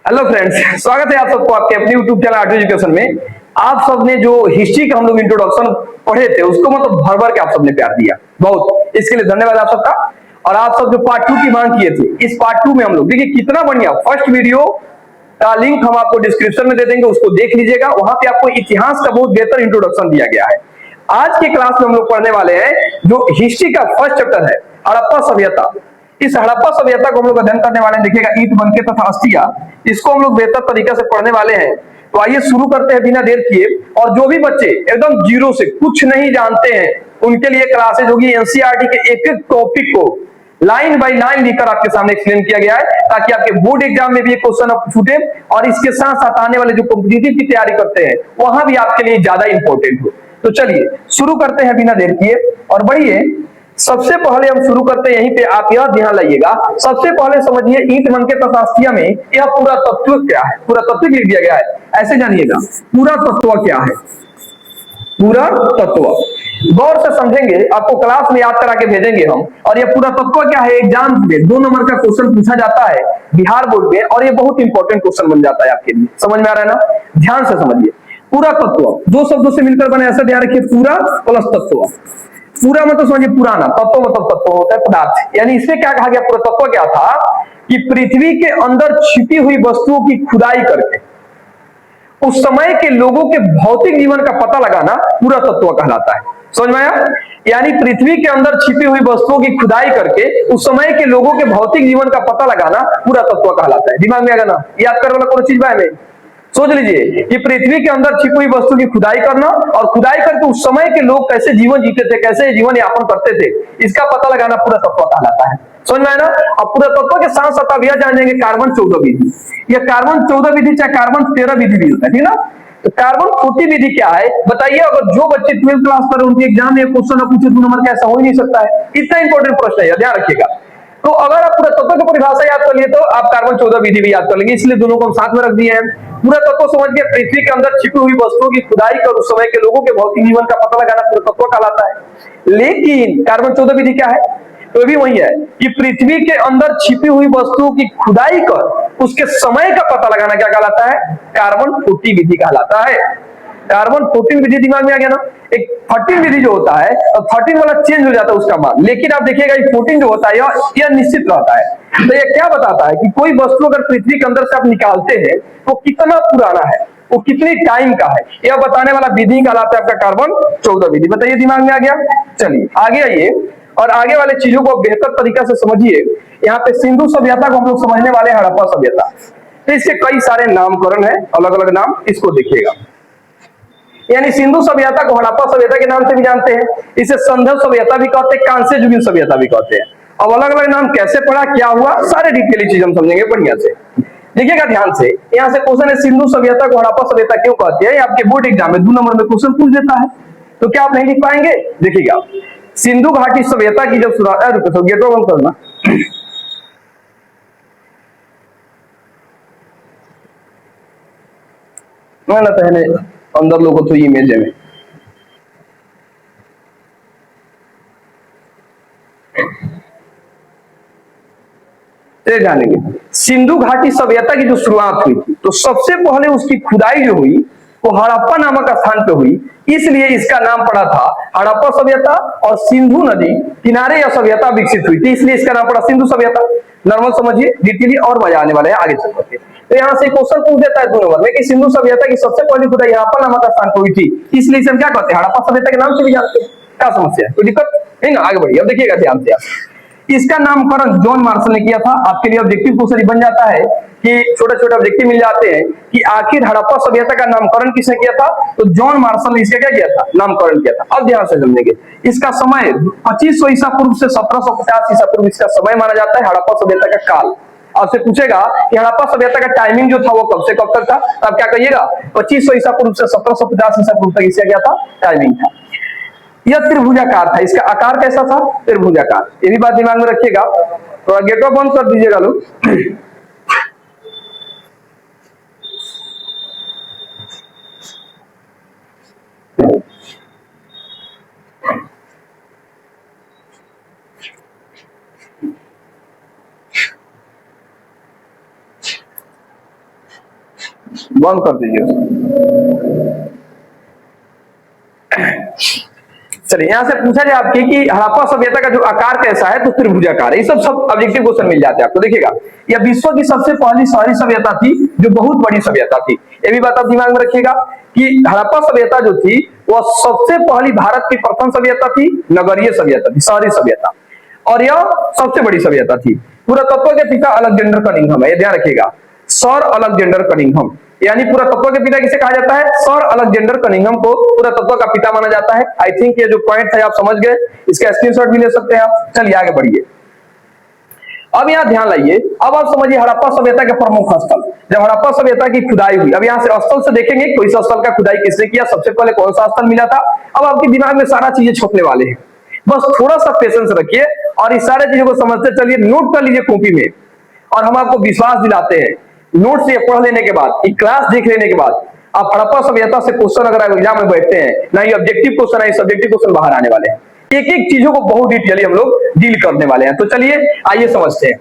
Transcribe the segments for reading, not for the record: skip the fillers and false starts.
Hello friends, स्वागत है आप सबको आपके अपने यूट्यूब चैनल आर्ट एजुकेशन में। आप सबने जो हिस्ट्री का हम लोग इंट्रोडक्शन पढ़े थे उसको मतलब भर भर के आप सबने प्यार दिया, बहुत इसके लिए धन्यवाद आप सबका। और आप सब जो पार्ट 2 की मांग किए थे, इस पार्ट 2 में हम लोग देखिए कितना बढ़िया फर्स्ट वीडियो का लिंक हम आपको डिस्क्रिप्शन में दे देंगे, उसको देख लीजिएगा। वहां पे आपको इतिहास का बहुत बेहतर इंट्रोडक्शन दिया गया है। आज के क्लास में हम लोग पढ़ने वाले हैं जो हिस्ट्री का फर्स्ट चैप्टर है, हड़प्पा सभ्यता। इस हड़प्पा सभ्यता को हम लोग अध्ययन करने वाले हैं, देखिएगा ईंट बनके तथा अस्थिया, इसको हम लोग बेहतर तरीके से पढ़ने वाले हैं। तो आइए शुरू करते हैं बिना देर किए। और जो भी बच्चे एकदम जीरो से कुछ नहीं जानते हैं उनके लिए क्लासेज होगी। एनसीईआरटी के एक एक टॉपिक को लाइन बाय लाइन लिखकर आपके सामने एक्सप्लेन किया गया है, ताकि आपके बोर्ड एग्जाम में भी एक क्वेश्चन छूटे और इसके साथ साथ आने वाले जो कॉम्पिटिटिव की तैयारी करते हैं वहां भी आपके लिए ज्यादा इंपॉर्टेंट हो। तो चलिए शुरू करते हैं बिना देर किए और बढ़िए। सबसे पहले हम शुरू करते हैं यहीं पे, आप यह ध्यान लाइएगा। सबसे पहले समझिए ईंट बनके तथा अस्थिया में यह पूरा तत्व क्या है। पूरा तत्व लिख दिया गया है, ऐसे जानिएगा पूरा तत्व क्या है। पूरा तत्व गौर से समझेंगे, आपको क्लास में याद करा के भेजेंगे हम। और ये पूरा तत्व क्या है, एग्जाम में 2 नंबर का क्वेश्चन पूछा जाता है बिहार बोर्ड में, और ये बहुत इंपॉर्टेंट क्वेश्चन बन जाता है आपके लिए। समझ में आ रहा है ना? ध्यान से समझिए। पूरा तत्व 2 शब्दों से मिलकर बने, ऐसा ध्यान रखिए, पूरा प्लस तत्व। पूरा मतलब समझिए पुराना, तत्व मतलब तत्व होता है पदार्थ। यानी इसमें क्या कहा गया, पूरा तत्व क्या था कि पृथ्वी के अंदर छिपी हुई वस्तुओं की खुदाई करके उस समय के लोगों के भौतिक जीवन का पता लगाना पूरा तत्व कहलाता है। समझ में आया? यानी पृथ्वी के अंदर छिपी हुई वस्तुओं की खुदाई करके उस समय के लोगों के भौतिक जीवन का पता लगाना पूरा तत्व कहलाता है। दिमाग में आएगा ना? याद करने वाला कोई चीज में सोच लीजिए कि पृथ्वी के अंदर छिपी हुई वस्तु की खुदाई करना और खुदाई करके उस समय के लोग कैसे जीवन जीते थे, कैसे जीवन यापन करते थे, इसका पता लगाना पूरा तत्व कहलाता है। समझ में आया ना? अब पूरा तत्व के साथ साथ आप यह जानेंगे कार्बन 14 विधि। यह कार्बन 14 विधि चाहे कार्बन 13 विधि भी होता है, ठीक ना? तो कार्बन 40 विधि क्या है बताइए। अगर जो बच्चे 12th क्लास पर उनके एग्जाम में क्वेश्चन पूछे 2 नंबर का, ऐसा हो ही नहीं सकता है। इतना इंपॉर्टेंट प्रश्न है, ध्यान रखिएगा। तो अगर आप पूरा तत्व की परिभाषा याद कर लिए तो आप कार्बन 14 विधि भी याद कर लेंगे, इसलिए दोनों को हम साथ में रख दिए हैं। पूरा तत्व समझ के पृथ्वी के अंदर छिपी हुई वस्तुओं की खुदाई कर उस समय के लोगों के भौतिक जीवन का पता लगाना पूरा तत्व कहलाता है। लेकिन कार्बन 14 विधि क्या है? तो भी वही है कि पृथ्वी के अंदर छिपी हुई वस्तुओं की खुदाई कर उसके समय का पता लगाना क्या कहलाता है? कार्बन 40 विधि कहलाता है। कार्बन 14 विधि दिमाग में आ गया ना? एक 13 विधि जो होता है, 13 वाला चेंज हो जाता है उसका मान, लेकिन आप देखिएगा 14 जो होता है यह निश्चित रहता है। तो ये क्या बताता है कि कोई वस्तु अगर पृथ्वी के अंदर से आप निकालते हैं वो कितना पुराना है, वो कितनी टाइम का है, यह बताने वाला विधि कहलाता है आपका कार्बन 14 विधि। बताइए दिमाग में आ गया? चलिए आगे आइए और आगे वाले चीजों को बेहतर तरीका से समझिए। यहाँ पे सिंधु सभ्यता को हम लोग समझने वाले हैं, हड़प्पा सभ्यता। तो इसके कई सारे नामकरण है, अलग अलग नाम, इसको देखिएगा। यानी सिंधु सभ्यता को हड़प्पा सभ्यता के नाम से भी जानते हैं, इसे संधव सभ्यता भी कहते हैं, कांस्य युगीन सभ्यता भी कहते हैं। अब अलग अलग नाम कैसे पड़ा, क्या हुआ, सारे डिटेल चीज हम समझेंगे बढ़िया से। देखिएगा ध्यान से, यहाँ से क्वेश्चन है सिंधु सभ्यता को हड़प्पा सभ्यता क्यों कहते हैं। आपके बोर्ड एग्जाम में 2 नंबर में क्वेश्चन पूछ देता है, तो क्या आप नहीं लिख पाएंगे? देखिएगा सिंधु घाटी सभ्यता की जब शुरुआत, गेटो बंद करना, ना पहले अंदर लोगों तो इमेज में जानेंगे। सिंधु घाटी सभ्यता की जो शुरुआत हुई थी तो सबसे पहले उसकी खुदाई जो हुई वो हड़प्पा नामक स्थान पे हुई, इसलिए इसका नाम पड़ा था हड़प्पा सभ्यता। और सिंधु नदी किनारे यह सभ्यता विकसित हुई थी, इसलिए इसका नाम पड़ा सिंधु सभ्यता। नॉर्मल समझिए, डिटेली और मजा आने वाला है आगे चल करके। तो यहाँ से क्वेश्चन पूछ देता है 2 नंबर में कि सिंधु सभ्यता की सबसे पहली खुदाई हड़प्पा नामक स्थान पर हुई थी, इसलिए इसे हम क्या कहते हैं, हड़प्पा सभ्यता के नाम से भी जानते हैं। क्या समस्या है, कोई दिक्कत है ना? आगे बढ़िए, अब देखिएगा ध्यान से। इसका नामकरण जॉन मार्शल ने किया था। आपके लिए ऑब्जेक्टिव क्वेश्चन बन जाता है कि छोटे छोटे ऑब्जेक्टिव मिल जाते हैं कि आखिर हड़प्पा सभ्यता का नामकरण किसने किया था। तो जॉन मार्शल ने इसका क्या किया था, नामकरण किया था। अब ध्यान से समझेंगे, इसका समय 2500 ईसा पूर्व से 1750 ईसा पूर्व इसका समय माना जाता है, हड़प्पा सभ्यता का काल। आपसे पूछेगा कि हड़प्पा सभ्यता का टाइमिंग जो था वो कब से कब तक था, तो आप क्या कहिएगा, 2500 ईसा पूर्व से 1750 ईसा पूर्व तक इसका क्या था, टाइमिंग था। यह त्रिभुजाकार था, इसका आकार कैसा था, त्रिभुजाकार। ये भी बात दिमाग में रखिएगा। तो गेटो बंद कर दीजिएगा लोग। बंद कर दीजिए। चलिए यहां से पूछा जाए आपकी कि हड़प्पा सभ्यता का जो आकार कैसा है, तो त्रिभुजाकार है। ये सब ऑब्जेक्टिव क्वेश्चन मिल जाते हैं आपको। देखिएगा, यह विश्व की सबसे पहली शहरी सभ्यता थी, जो बहुत बड़ी सभ्यता थी। ये भी बात आप दिमाग में रखिएगा कि हड़प्पा सभ्यता जो थी वह सबसे पहली भारत की प्रथम सभ्यता थी, नगरीय सभ्यता थी, शहरी सभ्यता, और यह सबसे बड़ी सभ्यता थी। पुरातत्व के पिता अलेक्जेंडर कनिंघम है, ध्यान रखिएगा, सर अलेक्जेंडर कनिंघम, यानी पुरातत्व के पिता किसे कहा जाता है? सर अलेक्जेंडर कनिंघम को पुरातत्व का पिता माना जाता है। आई थिंक ये जो पॉइंट है आप समझ गए, इसका स्क्रीनशॉट भी ले सकते हैं आप। चलिए आगे बढ़िए। अब यहाँ ध्यान लाइए, अब आप समझिए हड़प्पा सभ्यता के प्रमुख स्थल। जब हड़प्पा सभ्यता की खुदाई हुई, अब यहाँ से स्थल से देखेंगे कोई सा स्थल का खुदाई किसने किया, सबसे पहले कौन सा स्थल मिला था। अब आपके दिमाग में सारा चीजें छपने वाले हैं, बस थोड़ा सा पेशेंस रखिए और इस सारे चीजों को समझते चलिए। नोट कर लीजिए कॉपी में, और हम आपको विश्वास दिलाते हैं नोट से पढ़ लेने के बाद, एक क्लास देख लेने के बाद, आप हड़प्पा सभ्यता से क्वेश्चन अगर एग्जाम में बैठते हैं ना, ये ऑब्जेक्टिव क्वेश्चन है, सब्जेक्टिव क्वेश्चन बाहर आने वाले हैं। एक एक चीजों को बहुत डिटेयली हम लोग डील करने वाले हैं। तो चलिए आइए समझते हैं।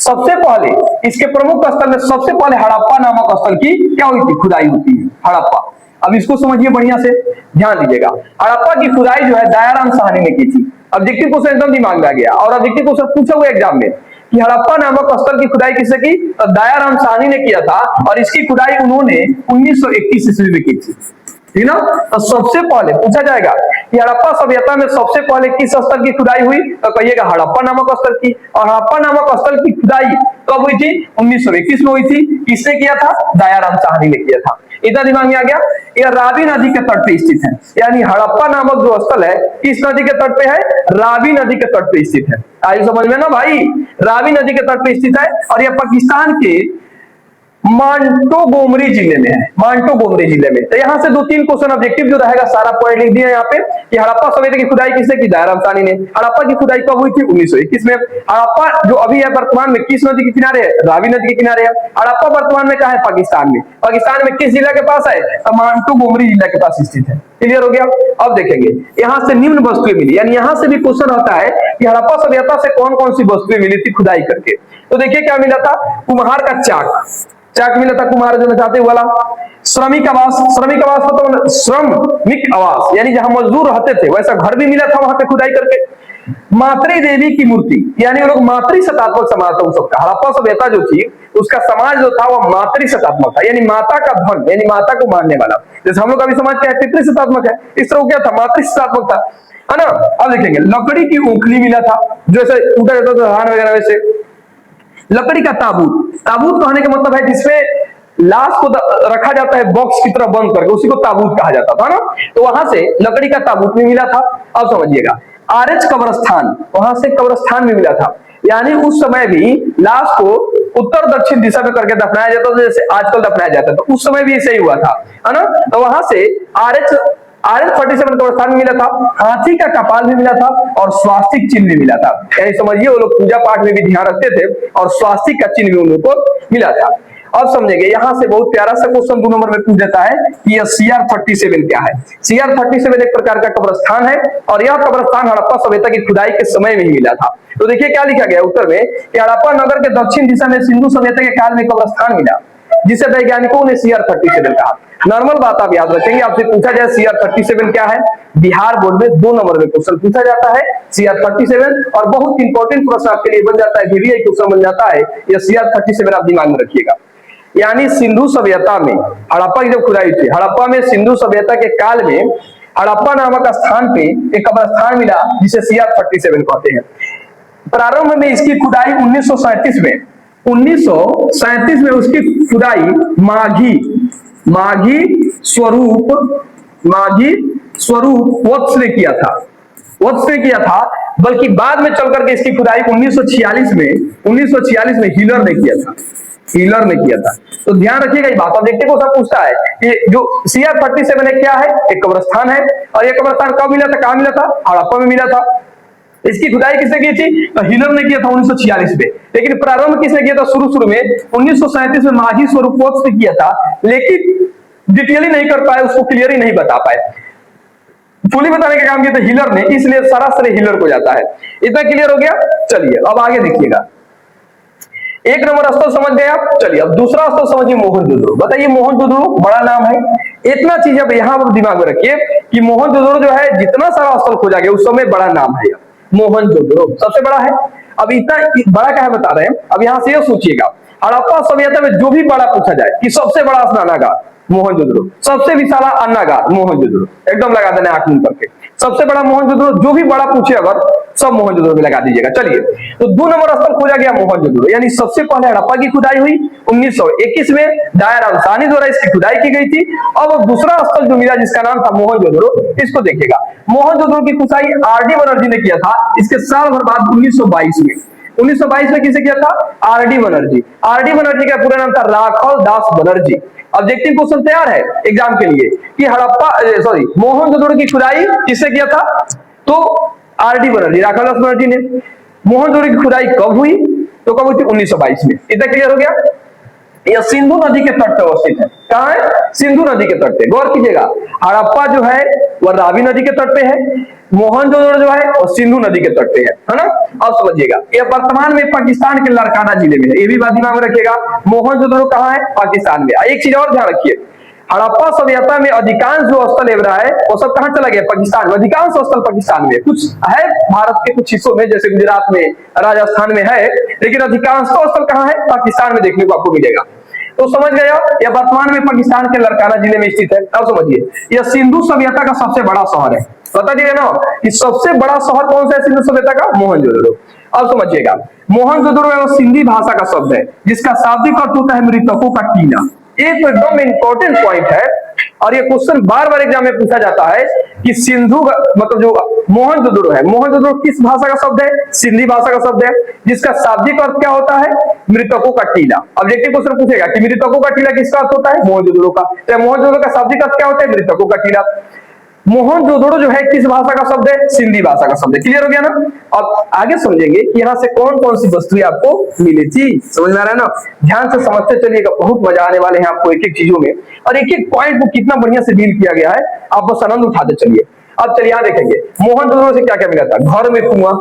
सबसे पहले इसके प्रमुख स्थल में सबसे पहले हड़प्पा नामक स्थल की क्या हुई थी? खुदाई होती है, हड़प्पा। अब इसको समझिए बढ़िया से, ध्यान दीजिएगा। हड़प्पा की खुदाई जो है दयाराम साहनी ने की थी। ऑब्जेक्टिव क्वेश्चन एकदम दिमाग में आ गया, और ऑब्जेक्टिव क्वेश्चन पूछा हुआ एग्जाम में कि हड़प्पा नामक स्थल की खुदाई किसने की? तो दयाराम साहनी ने किया था, और इसकी खुदाई उन्होंने 1921 ईस्वी में की थी, ठीक ना। तो सबसे पहले पूछा जाएगा कि हड़प्पा सभ्यता में सबसे पहले किस स्थल की खुदाई हुई, तो कहिएगा हड़प्पा नामक स्थल की। और हड़प्पा नामक स्थल की खुदाई कब हुई थी? 1921 में हुई थी। किसने किया था? दयाराम साहनी ने किया था। इतना दिमाग में आ गया। यह रावी नदी के तट पे स्थित है, यानी हड़प्पा नामक जो स्थल है किस नदी के तट पे है? रावी नदी के तट पे स्थित है। आई समझ में ना भाई, रावी नदी के तट पे स्थित है, और यह पाकिस्तान के मांटोगोमरी जिले में है, मांटोगोमरी जिले में। तो यहां से 2-3 क्वेश्चन ऑब्जेक्टिव जो रहेगा सारा पॉइंट लिख दिया यहाँ पे कि हड़प्पा सभ्यता की खुदाई किसने की? दयाराम साहनी ने। हड़प्पा की खुदाई कब हुई थी? 1921 में। हड़प्पा जो अभी है वर्तमान में किस नदी के किनारे है? रावी नदी के किनारे है। हड़प्पा वर्तमान में कहाँ है? पाकिस्तान में। पाकिस्तान में किस जिला के पास है? मांटोगोमरी जिला के पास स्थित है। क्लियर हो गया। अब देखेंगे यहां से निम्न वस्तुएं मिली, यानी यहां से भी क्वेश्चन आता है कि हड़प्पा सभ्यता से कौन कौन सी वस्तुएं मिली थी खुदाई करके। तो देखिए क्या मिला था? कुम्हार का चाक मिला था, कुम्हार जो नचाते वाला। श्रमिक आवास, श्रमिक आवास मतलब श्रमिक आवास, यानी जहां मजदूर रहते थे वैसा घर भी मिला था वहां पे खुदाई करके। मातृ देवी की मूर्ति, यानी वो लोग मातृ सतात्मक समाज था उन सबका। हड़प्पा सभ्यता जो थी उसका समाज जो था वह मातृ सतात्मक था, यानी माता का धन, यानी माता को मानने वाला। जैसे हम लोग अभी समाज क्या है? पितृ सतात्मक है, इस तरह क्या था? मातृ सतात्मक था, है ना। अब देखेंगे लकड़ी की ओखली मिला था, जैसे टूटा जाता था धान वगैरह, वैसे लकड़ी का ताबूत। ताबूत कहने का मतलब है जिसमें लाश को रखा जाता है बॉक्स की तरह बंद करके, उसी को ताबूत कहा जाता था ना। तो वहां से लकड़ी का ताबूत भी मिला था। अब समझिएगा आर्च कब्रस्तान, वहां से कब्रस्तान भी मिला था, यानी उस समय भी लाश को उत्तर दक्षिण दिशा में करके दफनाया जाता था, जैसे आजकल दफनाया जाता है, तो उस समय भी ऐसे ही हुआ था, है ना। तो वहां से RS-47 कब्रस्तान मिला था, हाथी का कपाल भी मिला था, और स्वास्तिक चिन्ह भी मिला था। यानी समझिए वो लोग पूजा पाठ में भी ध्यान रखते थे, और स्वास्तिक का चिन्ह भी उन लोगों को मिला था। अब समझेंगे यहां से बहुत प्यारा सा क्वेश्चन 2 नंबर में पूछ देता है कि यह CR-37 क्या है। CR-37 एक प्रकार का कब्रस्तान है, और यह कब्रस्तान हड़प्पा सभ्यता की खुदाई के समय में ही मिला था। तो देखिए क्या लिखा गया उत्तर में कि हड़प्पा नगर के दक्षिण दिशा में सिंधु सभ्यता के काल में कब्रस्तान मिला, जिसे वैज्ञानिकों ने CR-37 कहा। नॉर्मल बात आप याद रखेंगे, आपसे पूछा जाए CR-37 क्या है, बिहार बोर्ड में 2 नंबर में क्वेश्चन पूछा जाता है CR-37, और बहुत इंपॉर्टेंट प्रश्न आपके लिए बन जाता है, VVI क्वेश्चन बन जाता है। यह CR-37 आप दिमाग में रखिएगा। यानी सिंधु सभ्यता में हड़प्पा की जब खुदाई थी, हड़प्पा में सिंधु सभ्यता के काल में हड़प्पा नामक स्थान पे एक कब्रस्तान मिला, जिसे CR-37 कहते हैं। प्रारंभ में इसकी खुदाई 1937 में उसकी खुदाई माघी स्वरूप वत्स ने किया था, बल्कि बाद में चल करके इसकी खुदाई 1946 में हिलर ने किया था। तो ध्यान रखिएगा ये बात। ऑब्जेक्टिव को सब पूछता है कि जो CR-37 है क्या है? एक कब्रस्तान है, और यह कब्रस्तान कब मिला था, कहां मिला था? हड़प्पा में मिला था। इसकी खुदाई किसने की थी? तो हिलर ने किया था 1946 में। लेकिन प्रारंभ किसने किया था? शुरू में 1937 में माघी स्वरूपोत्स ने किया था, लेकिन डिटेयली नहीं कर पाए, उसको क्लियरली नहीं बता पाए। फुली बताने का काम किया था हिलर ने, इसलिए सारा हिलर को जाता है। इतना क्लियर हो गया। चलिए अब आगे देखिएगा। एक नंबर स्थल समझ गए आप। चलिए अब दूसरा स्थल समझिए, मोहनजोदड़ो। बताइए मोहनजोदड़ो बड़ा नाम है, इतना चीज अब यहाँ पर दिमाग में रखिए कि मोहनजोदड़ो जो है जितना सारा स्थल खोजा गया उस समय बड़ा नाम है, मोहनजोदड़ो सबसे बड़ा है। अब इतना बड़ा क्या है बता रहे हैं, अब यहाँ से ये सोचिएगा हड़प्पा सभ्यता में जो भी बड़ा पूछा जाए कि सबसे बड़ा स्नानागार मोहनजोदड़ो, सबसे विशाला अन्नागार मोहनजोदड़ो, एकदम लगा देना आंख मुंह करके, सबसे बड़ा मोहनजोदड़ो, जो भी बड़ा पूछे अगर सब मोहनजोदड़ो में लगा दीजिएगा। चलिए तो 2 नंबर स्थल खोजा गया मोहनजोदड़ो, यानी सबसे पहले हड़प्पा की खुदाई हुई 1921 में, दयाराम साहनी द्वारा इसकी खुदाई की गई थी। अब दूसरा स्थल जो मिला जिसका नाम था मोहनजोदड़ो, इसको देखिएगा। मोहनजोदड़ो की खुदाई आर.डी. बनर्जी ने किया था, इसके साल भर बाद 1922 में। 1922 में किसे किया था? आर.डी. बनर्जी। आर.डी. बनर्जी का पूरा नाम था राघव दास बनर्जी। ऑब्जेक्टिव क्वेश्चन तैयार है एग्जाम के लिए कि मोहनजोदड़ो की खुदाई किससे किया था? तो आर.डी. बनर्जी, राघव दास बनर्जी ने। मोहनजोदड़ो की खुदाई कब हुई? तो कब हुई थी? 1922 में। इतना क्लियर हो गया? यह सिंधु नदी के तट पर अवस्थित है। कहां है? सिंधु नदी के तट पे। गौर कीजिएगा, हड़प्पा जो है वह रावी नदी के तट पे है, मोहनजोदड़ो जो है वो सिंधु नदी के तट पे है ना। अब समझिएगा, यह वर्तमान में पाकिस्तान के लारकाना जिले में है, ये भी बात दिमाग में रखिएगा। मोहनजोदड़ो कहां है? पाकिस्तान में। एक चीज और ध्यान रखिए, हड़प्पा सभ्यता में अधिकांश जो स्थल एवरा है वो सब कहां चला गया? पाकिस्तान में। अधिकांश स्थल पाकिस्तान में, कुछ है भारत के कुछ हिस्सों में जैसे गुजरात में, राजस्थान में है, लेकिन अधिकांश स्थल कहां है? पाकिस्तान में देखने को आपको मिलेगा। तो समझ गए आप, यह वर्तमान में पाकिस्तान के लारकाना जिले में स्थित है। अब समझिए, यह सिंधु सभ्यता का सबसे बड़ा शहर है। बता दिए ना कि सबसे बड़ा शहर कौन सा है सिंधु सभ्यता का? मोहनजोदड़ो। अब समझिएगा, मोहनजोदड़ो सिंधी भाषा का शब्द है जिसका शाब्दिक अर्थ होता है मृतकों का टीला। एक एकदम इंपॉर्टेंट पॉइंट है और ये क्वेश्चन बार बार एग्जाम में पूछा जाता है कि सिंधु मतलब जो मोहनजोदड़ो है, मोहनजोदड़ो किस भाषा का शब्द है? सिंधी भाषा का शब्द है जिसका शाब्दिक अर्थ क्या होता है? मृतकों का टीला। ऑब्जेक्टिव क्वेश्चन पूछेगा कि मृतकों का टीला किसका अर्थ होता है? मोहनजोदड़ो का। तो मोहनजोदड़ो का शाब्दिक अर्थ क्या होता है? मृतकों का टीला। मोहनजोदड़ो जो है किस भाषा का शब्द है? सिंधी भाषा का शब्द है। क्लियर हो गया ना। अब आगे समझेंगे कि यहाँ से कौन कौन सी वस्तुएं आपको मिली थी, समझ में आ रहा है ना। ध्यान से समझते चलिएगा, बहुत मजा आने वाले हैं आपको एक एक चीजों में, और एक एक पॉइंट को कितना बढ़िया से डील किया गया है, आप बस आनंद उठाते चलिए। अब चलिए यहाँ देखेंगे मोहनजोदड़ो से क्या क्या मिला था। घर में कुआं,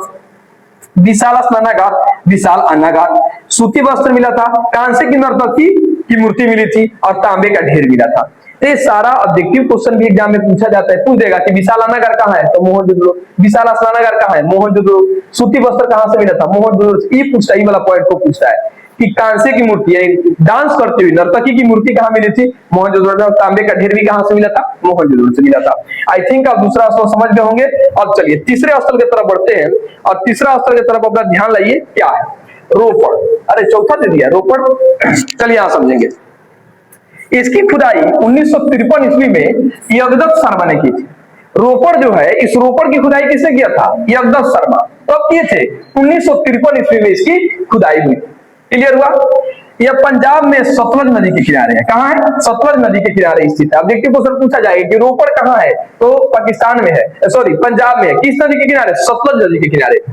विशाल स्नानागार, विशाल अन्नागार, सूती वस्त्र मिला था, कांसे की नर्तकी की मूर्ति मिली थी और तांबे का ढेर मिला था। ये सारा ऑब्जेक्टिव क्वेश्चन भी एग्जाम में पूछा जाता है, पूछ देगा कि विशाल अन्नागार कहाँ है? तो मोहनजोदड़ो। विशाल स्नानागार कहाँ है? मोहनजोदड़ो। सूती वस्त्र कहाँ से मिला था? मोहनजोदड़ो। ये पूछता है, वाला पॉइंट को पूछता है कि कांसे की मूर्ति है, डांस करती हुई नर्तकी की मूर्ति कहाँ मिली थी? मोहनजोदड़ो। तांबे का ढेर भी कहाँ से मिला था? मोहनजोदड़ो से मिला था। आई थिंक आप दूसरा स्थल समझ गए होंगे। अब चलिए तीसरे स्थल की तरफ बढ़ते हैं, और तीसरा स्थल की तरफ अपना ध्यान लाइए, क्या है? रोपड़। अरे चौथा दे दिया, रोपड़। चलिए यहां समझेंगे। इसकी खुदाई 1953 ईस्वी में यगदत्त शर्मा ने की थी। रोपड़ जो है, इस रोपड़ की खुदाई किसने किया था? यगदत्त शर्मा। तो अब किए थे 1953 ईस्वी में इसकी खुदाई हुई। क्लियर हुआ? यह पंजाब में सतलज नदी के किनारे है। कहां है? सतलज नदी के किनारे स्थित है। ऑब्जेक्टिव क्वेश्चन पूछा जाएगा कि रोपड़ कहां है? तो पाकिस्तान में है, सॉरी पंजाब में है। किस नदी के किनारे? सतलज नदी के किनारे।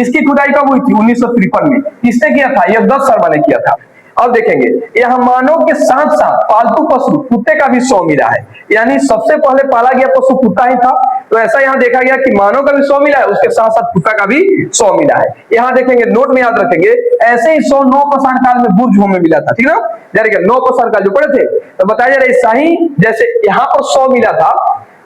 इसकी खुदाई कब हुई थी? 1953 में। किसने किया था? यगदत्त शर्मा ने किया था। अब देखेंगे, यह मानव के साथ साथ पालतू पशु कुत्ते का भी शव मिला है, यानी सबसे पहले पाला गया पशु कुत्ता ही था। तो ऐसा यहाँ देखा गया कि मानव का भी शव मिला है, उसके साथ साथ कुत्ता का भी शव मिला है। यहाँ देखेंगे, नोट में याद रखेंगे, ऐसे ही शव नौपाषाण काल में बुर्ज में मिला था। ठीक ना, जैसे नौपाषाण काल जो पढ़े थे तो बताया जा रहा है, शाही जैसे यहाँ पर शव मिला था,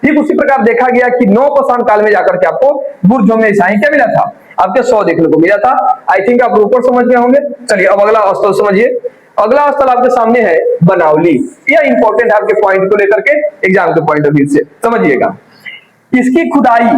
ठीक उसी प्रकार देखा गया कि नौपाषाण काल में जाकर के आपको बुर्ज में शाही क्या मिला था? आपके 100 देखने को मिला था। आई थिंक आप रोपड़ समझ गए होंगे। चलिए अब अगला स्थल समझिए। अगला स्थल आपके सामने है बनावली। यह इंपॉर्टेंट आपके पॉइंट को लेकर के एग्जाम के पॉइंट ऑफ व्यू से समझिएगा। इसकी खुदाई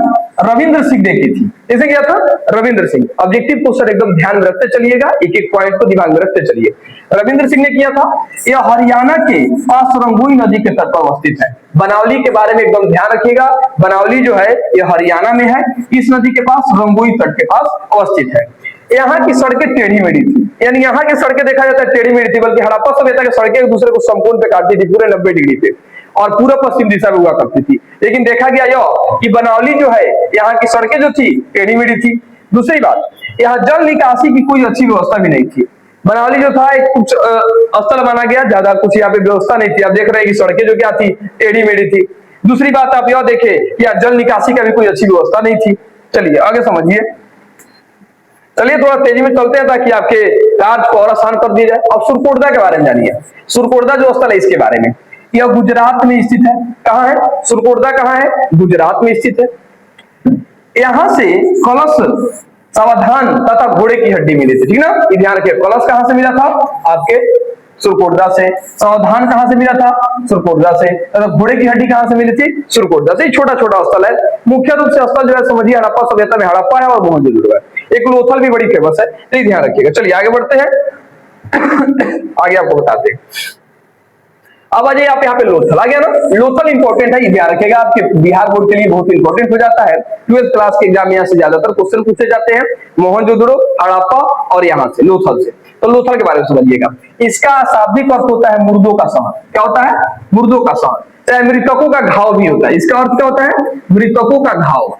रविंद्र सिंह ने की थी। इसे क्या था? रविंद्र सिंह। ऑब्जेक्टिव क्वेश्चन एकदम ध्यान में रखते चलिएगा, एक एक पॉइंट को दिमाग में रखते चलिए। रविंद्र सिंह ने किया था। यह हरियाणा के पास रंगोई नदी के तट पर अवस्थित है। बनावली के बारे में एकदम ध्यान रखिएगा। बनावली जो है यह हरियाणा में है, इस नदी के पास रंगोई तट के पास अवस्थित है। यहाँ की सड़कें टेढ़ी मेढ़ी थी, यानी यहाँ की सड़कें देखा जाता है टेढ़ी मेढ़ी थी, बल्कि हड़प्पा सभ्यता की सड़कें एक दूसरे को समकोण पे काटती थी, पूरे 90 डिग्री पे, और पूरा पश्चिम दिशा में हुआ करती थी। लेकिन देखा गया यह कि बनावली जो है यहाँ की सड़कें जो थी टेढ़ी मेढ़ी थी। दूसरी बात, यहाँ जल निकासी की कोई अच्छी व्यवस्था भी नहीं थी। बनावली जो था एक कुछ स्थल माना गया, ज्यादा कुछ यहाँ पे व्यवस्था नहीं थी। आप देख रहे हैं कि सड़कें जो क्या थी टेढ़ी मेढ़ी थी। दूसरी बात आप यह देखें कि यहाँ जल निकासी का भी कोई अच्छी व्यवस्था नहीं थी। चलिए आगे समझिए। चलिए थोड़ा तेजी में चलते हैं ताकि आपके कार्य को और आसान कर दिया जाए। अब सुरकोटदा के बारे में जानिए। सुरकोटदा जो स्थल है इसके बारे में, यह गुजरात में स्थित है। कहाँ है सुरकोटदा? कहाँ है? गुजरात में स्थित है। यहां से कलश, सावधान तथा घोड़े की हड्डी मिली थी, ठीक ना? ये ध्यान रखिए। कलश कहां से मिला था? आपके सुरकोटदा से। सावधान कहां से मिला था? सुरकोटदा से। तथा घोड़े की हड्डी कहां से मिली थी? सुरकोटदा से। छोटा छोटा स्थल है। मुख्य रूप से स्थल जो है समझिए हड़प्पा सभ्यता में हड़प्पा है और मोहनजोदड़ो है। एक लोथल भी बड़ी फेमस है, तो ध्यान रखिएगा। चलिए आगे बढ़ते हैं। आगे आपको बताते हैं। अब आ जाइए आप यहाँ पे लोथल आ गया ना। लोथल इंपॉर्टेंट है, ये ध्यान रखिएगा, आपके बिहार बोर्ड के लिए बहुत इंपॉर्टेंट हो जाता है। 12th क्लास के एग्जाम यहाँ से ज्यादातर क्वेश्चन पूछे जाते हैं, मोहनजोदड़ो, हड़प्पा और यहाँ से लोथल से। तो लोथल के बारे में समझिएगा। इसका शाब्दिक अर्थ होता है मुर्दों का शहर। क्या होता है? मुर्दों का शहर। चाहे मृतकों का घाव भी होता है। इसका अर्थ क्या होता है? मृतकों का घाव।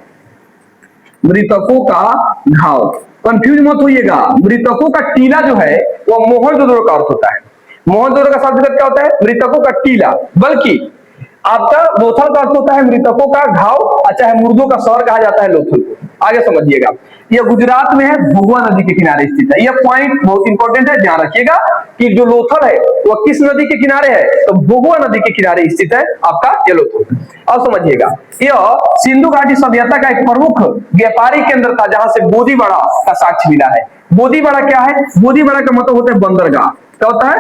मृतकों का घाव, कंफ्यूज मत होइएगा। मृतकों का टीला जो है वह मोहनजोदड़ो का अर्थ होता है। मोहनजोदड़ो का शब्द क्या होता है? मृतकों का टीला। बल्कि आपका लोथल का अर्थ होता है मृतकों का घाव, अच्छा है मुर्दों का शहर कहा जाता है लोथल को। आगे समझिएगा। यह गुजरात में है, भभुआ नदी के किनारे स्थित है। यह पॉइंट बहुत इंपॉर्टेंट है, ध्यान रखिएगा कि जो लोथल है वह किस नदी के किनारे है? तो भभुआ नदी के किनारे स्थित है आपका ये लोथल। अब समझिएगा, यह सिंधु घाटी सभ्यता का एक प्रमुख व्यापारिक केंद्र था जहां से बोदीबड़ा का साक्ष्य मिला है। बोदीबड़ा क्या है? बोदीबड़ा का मतलब होता है बंदरगाह। क्या होता है?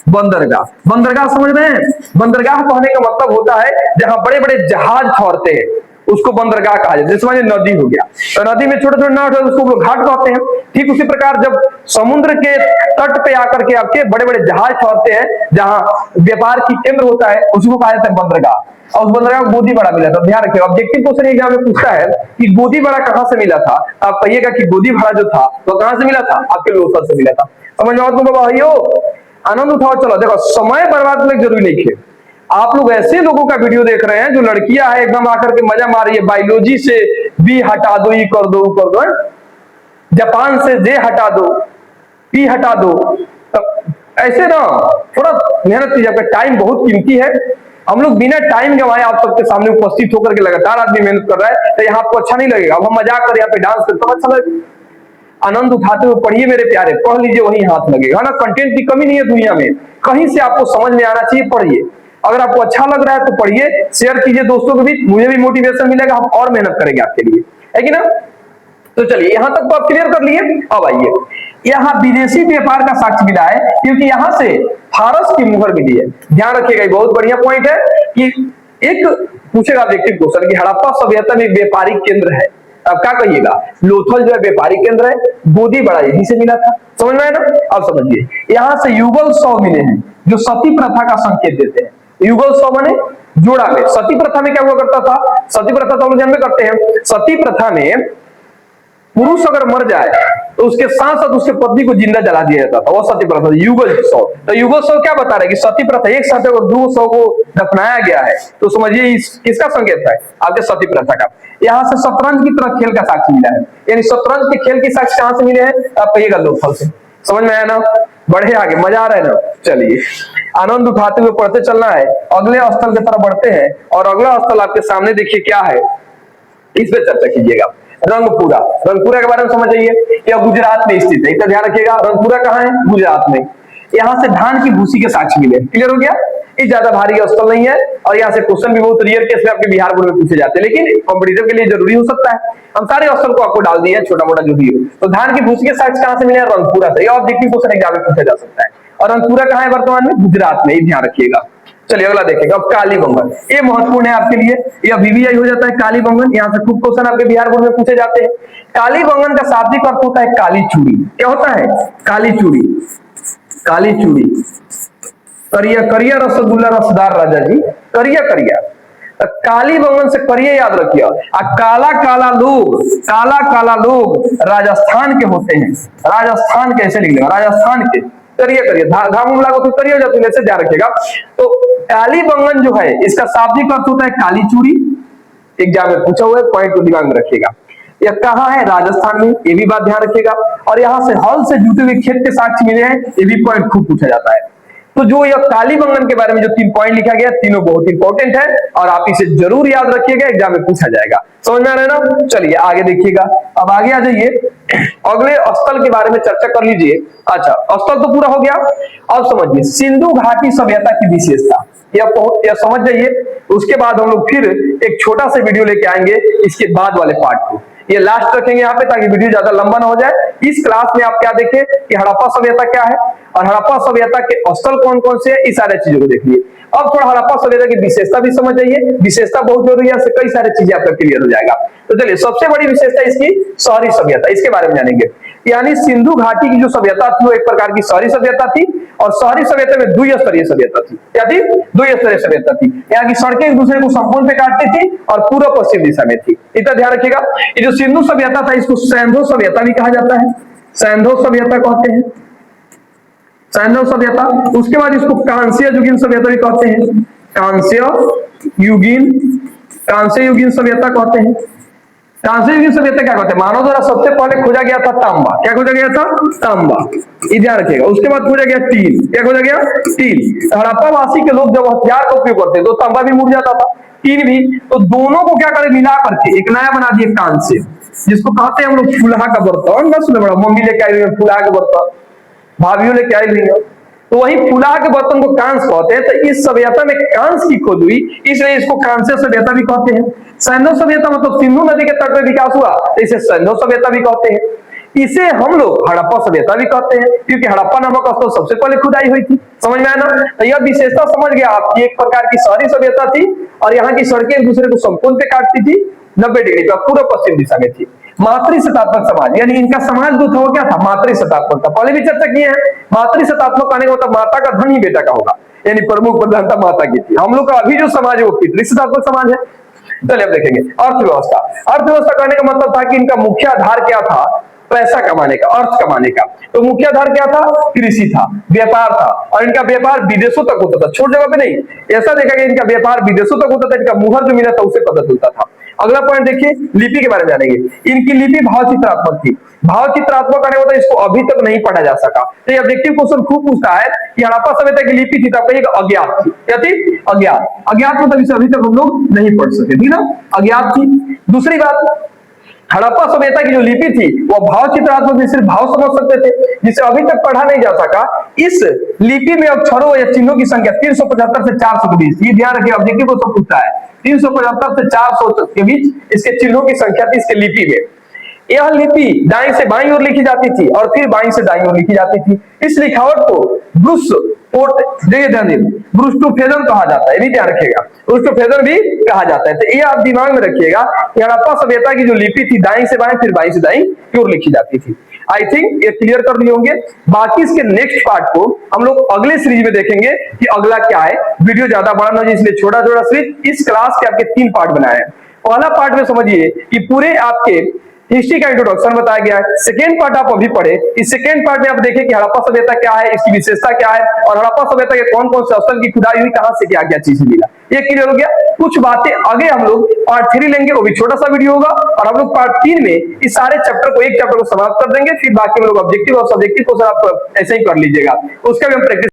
बंदरगाह। बंदरगाह समझ रहे हैं? बंदरगाह कहने का मतलब होता है जहां बड़े बड़े जहाज ठहरते हैं, उसको बंदरगाह कहा जाता है। जैसे मानिए नदी हो गया, तो नदी में छोटे छोटे नाव होते हैं, उसको लोग घाट कहते हैं। ठीक उसी प्रकार जब समुद्र के तट पे आकर के आपके बड़े बड़े जहाज ठहरते हैं, जहां व्यापार की केंद्र होता है, उसको कहा जाता है बंदरगाह। और उस बंदरगाह को बोदीबड़ा मिला था। ध्यान रखिए, ऑब्जेक्टिव क्वेश्चन एग्जाम में पूछता है कि बोदीबड़ा कहां से मिला था। आप कहिएगा कि बोदीबड़ा जो था वो कहां से मिला था? आपके लोथल से मिला था। समझ में तुमको भाइयों? आनंद उठाओ। चलो देखो, समय बर्बाद करने की जरूरी नहीं है। आप लोग ऐसे लोगों का वीडियो देख रहे हैं जो लड़कियां है एकदम आकर के मजा मार रही है, बायोलॉजी से बी हटा दो, ई कर दो, कर दो, जापान से जे हटा दो, पी हटा दो। तो ऐसे ना थोड़ा मेहनत कीजिए, आपका टाइम बहुत कीमती है। हम लोग बिना टाइम गंवाए आप सबके सामने उपस्थित होकर के लगातार आदमी मेहनत कर रहा है, तो यहाँ आपको अच्छा नहीं लगेगा। अब हम मजाक कर यहाँ पे डांस करते तो अच्छा लगेगा। आनंद उठाते हुए पढ़िए मेरे प्यारे, पढ़ लीजिए, वही हाथ लगेगा ना। कंटेंट की कमी नहीं है दुनिया में, कहीं से आपको समझ में आना चाहिए, पढ़िए। अगर आपको अच्छा लग रहा है तो पढ़िए, शेयर कीजिए दोस्तों के बीच, मुझे भी मोटिवेशन मिलेगा, हम और मेहनत करेंगे आपके लिए, है कि ना। तो चलिए यहां तक तो आप क्लियर कर लिए। अब आइए, यहाँ विदेशी व्यापार का साक्ष्य मिला है क्योंकि यहाँ से फारस की मुहर मिली है। ध्यान रखिएगा, बहुत बढ़िया पॉइंट है कि एक पूछेगा ऑब्जेक्टिव क्वेश्चन कि हड़प्पा सभ्यता में व्यापारिक केंद्र है। अब क्या कहिएगा? लोथल जो है व्यापारिक केंद्र है, बोदीबड़ा यहीं से मिला था। समझ में आया ना? अब समझिए, यहाँ से युगल शव मिले हैं जो सती प्रथा का संकेत देते हैं। युगल शव माने जोड़ा में। सती प्रथा में क्या हुआ करता था? सती प्रथा तो हम जन्म में करते हैं। सती प्रथा में पुरुष अगर मर जाए तो उसके साथ साथ उसके पत्नी को जिंदा जला दिया जाता था, वो सती प्रथा। युगल शव, तो युगल शव क्या बता रहे हैं कि सती प्रथा एक साथ अगर दो शव को दफनाया गया है तो समझिए किसका संकेत है? आपके सती प्रथा का। यहाँ से शतरंज की तरह खेल का साक्ष्य मिला है, यानी शतरंज के खेल के साक्ष्य कहां से मिले हैं? आप कहिएगा लोथल से। समझ में आया ना? बढ़े आगे, मजा आ रहा है ना? चलिए आनंद उठाते हुए पढ़ते चलना है। अगले स्थल की तरफ बढ़ते हैं और अगला स्थल आपके सामने देखिए क्या है, इस पे चर्चा कीजिएगा। रंगपुरा। रंगपुरा के बारे में समझ आइए, यह गुजरात में स्थित है, इसका ध्यान रखिएगा। रंगपुरा कहाँ है? गुजरात में। यहाँ से धान की भूसी के साक्ष्य मिले। क्लियर हो गया? ये ज्यादा भारी स्थल नहीं है और यहाँ से क्वेश्चन भी बहुत रियल केस में आपके बिहार बोर्ड में पूछे जाते हैं, लेकिन कॉम्पिटिटिव के लिए जरूरी हो सकता है। हम सारे स्थल को आपको डाल दिए हैं, छोटा मोटा जो भी हो। तो धान की भूसी के साक्ष्य कहां से मिले? रंगपुरा से। ऑब्जेक्टिव क्वेश्चन एग्जाम में पूछा जा सकता है। और रंगपुरा कहाँ है वर्तमान में? गुजरात में, ध्यान रखिएगा। चलिए अगला देखेगा, कालीबंगन। ये महत्वपूर्ण है आपके लिए, यह वीवीआई हो जाता है कालीबंगन। यहाँ से खूब क्वेश्चन आपके बिहार बोर्ड में पूछे जाते हैं। कालीबंगन का शाब्दिक अर्थ होता है काली चूड़ी। क्या होता है? काली चूड़ी। काली चूड़ी, करिया करिया रसगुल्ला रसदार राजा जी, करिया करिया। कालीबंगन से करिए याद रखिए। काला काला लोग राजस्थान के होते हैं। राजस्थान कैसे लिखेगा? राजस्थान के करिए करिए, धाम लागो तो करिए हो जाती है, ऐसे ध्यान रखिएगा। तो कालीबंगन जो है इसका शाब्दिक अर्थ होता है काली चूड़ी। एग्जाम में पूछा हुआ है, पॉइंट को दिमाग में रखिएगा। यह कहाँ है? राजस्थान में, ये भी बात ध्यान रखिएगा। और यहाँ से हल से जुटे हुए खेत के साक्ष्य मिले हैं, ये भी पॉइंट खूब पूछा जाता है। तो जो यह कालीबंगन के बारे में जो 3 पॉइंट लिखा गया, तीनों बहुत इंपॉर्टेंट है और आप इसे जरूर याद रखिएगा, एग्जाम में पूछा जाएगा। समझ में आ रहा है ना? चलिए आगे देखिएगा। अब आगे आ जाइए, अगले स्थल के बारे में चर्चा कर लीजिए। अच्छा, स्थल तो पूरा हो गया। अब समझिए सिंधु घाटी सभ्यता की विशेषता, यह समझ जाइए। उसके बाद हम लोग फिर एक छोटा सा वीडियो लेके आएंगे इसके बाद वाले पार्ट को, ये लास्ट रखेंगे यहाँ पे ताकि वीडियो ज्यादा लंबा ना हो जाए। इस क्लास में आप क्या देखें कि हड़प्पा सभ्यता क्या है और हड़प्पा सभ्यता के स्थल कौन कौन से हैं, इस सारे चीजों को देखिए। अब थोड़ा हड़प्पा सभ्यता की विशेषता भी समझ जाइए, विशेषता बहुत जरूरी है, कई सारी चीजें आपका क्लियर हो जाएगा। तो चलिए, सबसे बड़ी विशेषता इसकी शहरी सभ्यता, इसके बारे में जानेंगे। यानी सिंधु घाटी की जो सभ्यता थी वो एक प्रकार की शहरी सभ्यता थी और शहरी सभ्यता में द्विस्तरीय सभ्यता थी। क्या थी? द्विस्तरीय सभ्यता थी। यहाँ की सड़कें एक दूसरे को संपूर्ण पे काटती थी और पूर्व पश्चिम दिशा में थी। इतना ध्यान रखिएगा। ये जो सिंधु सभ्यता था इसको सैंधव सभ्यता भी कहा जाता है, सैंधव सभ्यता कहते हैं, सैंधव सभ्यता। उसके बाद इसको कांस्य युगीन सभ्यता भी कहते हैं, कांस्य युगीन सभ्यता कहते हैं। कांस्य युगीन सभ्यता क्या कहते हैं? मानव द्वारा सबसे पहले खोजा गया था तांबा। क्या खोजा गया था? तांबा। ध्यान रखिएगा। उसके बाद खोजा गया टील। क्या खोजा गया? टील। हड़प्पा वासी के लोग जब हथियार का उपयोग करते तो तांबा भी मुड़ जाता था, टील भी। तो दोनों को क्या करें, मिला करके एक नया बना दिए कांस्य, जिसको कहते हैं हम लोग फुलहा का बर्तन। ना सुने बड़ा, मम्मी लेके आई हुई है फुलहा का बर्तन, भाभीओ लेके आई हुई है, तो वही फुलहा के बर्तन को कांस कहते हैं। तो इस सभ्यता में कांस की खोज हुई, इसलिए इसको कांस्य सभ्यता भी कहते हैं। सैंधव सभ्यता मतलब सिंधु नदी के तट पर विकास हुआ, तो इसे सैंधव सभ्यता भी कहते हैं। इसे हम लोग हड़प्पा सभ्यता भी कहते हैं, क्योंकि हड़प्पा नामक स्थल सबसे पहले खुदाई हुई थी। समझ में आया ना? तो यह विशेषता समझ गया आप, एक प्रकार की शहरी सभ्यता थी और यहाँ की सड़कें एक दूसरे को संपूर्ण पे काटती थी, 90 डिग्री का पूर्व पश्चिम दिशा में थी। मातृसत्तात्मक समाज, यानी इनका समाज जो था वो क्या था? मातृसत्तात्मक था। पहले भी चर्चा की है। मातृसत्तात्मक आने का मतलब माता का धन ही बेटा का होगा, यानी प्रमुख प्रधानता माता की थी। हम लोग का अभी जो समाज है वो पितृसत्तात्मक समाज है। चलिए अब देखेंगे अर्थव्यवस्था। अर्थव्यवस्था कहने का मतलब था कि इनका मुख्य आधार क्या था? पैसा कमाने का, अर्थ कमाने का। तो मुख्य आधार क्या था? कृषि था, व्यापार था, और इनका व्यापार विदेशों तक होता था, छोटी जगह पे नहीं। ऐसा देखा गया इनका व्यापार विदेशों तक होता था, इनका मुहर जो मिला था उसे पता चलता था। अगला पॉइंट देखिए, लिपि के बारे में जानेंगे। इनकी लिपि भावचित्रात्मक थी। भावचित्रात्मक आने होता है, इसको अभी तक नहीं पढ़ा जा सका। तो ये ऑब्जेक्टिव क्वेश्चन खूब पूछता है कि हड़प्पा सभ्यता की लिपि थी तो आपका अज्ञात थी। क्या थी? अज्ञात। अज्ञात मतलब इसे अभी तक हम लोग नहीं पढ़ सके, ठीक ना? अज्ञात थी। दूसरी बात, हड़प्पा सभ्यता की जो लिपि थी वो भावचित्रात्मक, सिर्फ भाव समझ सकते थे, जिसे अभी तक पढ़ा नहीं जा सका। इस लिपि में अक्षरों या चिन्हों की संख्या 375 से 400 के बीच, ये ध्यान रखिए, ऑब्जेक्टिव को सब पूछता है। 375 से 400 के बीच इसके चिन्हों की संख्या थी इसके लिपि में। यह लिपि दाईं से बाईं ओर लिखी जाती थी और फिर बाईं से दाईं ओर लिखी जाती थी। इस लिखावट को ब्रुष्टोफेदन कहा जाता है, ये भी ध्यान रखिएगा, ब्रुष्टोफेदन भी कहा जाता है। तो ये आप दिमाग में रखिएगा कि हड़प्पा सभ्यता की जो लिपि थी दाईं से बाईं फिर बाईं से दाईं की ओर लिखी जाती थी। आई थिंक ये क्लियर कर लिए होंगे। बाकी इसके नेक्स्ट पार्ट को हम लोग अगले सीरीज में देखेंगे कि अगला क्या है। वीडियो ज्यादा बड़ा ना, इसलिए छोटा छोटा सीरीज। इस क्लास के आपके 3 पार्ट बनाए हैं। पहला पार्ट में समझिए कि पूरे आपके हिस्ट्री का इंट्रोडक्शन बताया गया है। सेकेंड पार्ट आप अभी पढ़े, इस सेकेंड पार्ट में आप देखें कि हड़प्पा सभ्यता क्या है, इसकी विशेषता क्या है और हड़प्पा सभ्यता के कौन कौन से स्थल की खुदाई हुई, कहां से क्या क्या चीज मिला, ये क्लियर हो गया। कुछ बातें आगे हम लोग पार्ट 3 लेंगे, वो भी छोटा सा वीडियो होगा, और हम लोग पार्ट 3 में इस सारे चैप्टर को, एक चैप्टर को समाप्त कर देंगे। फिर बाकी हम लोग ऑब्जेक्टिव और सब्जेक्टिव को सर आप ऐसे ही कर लीजिएगा, उसका भी हम प्रैक्टिस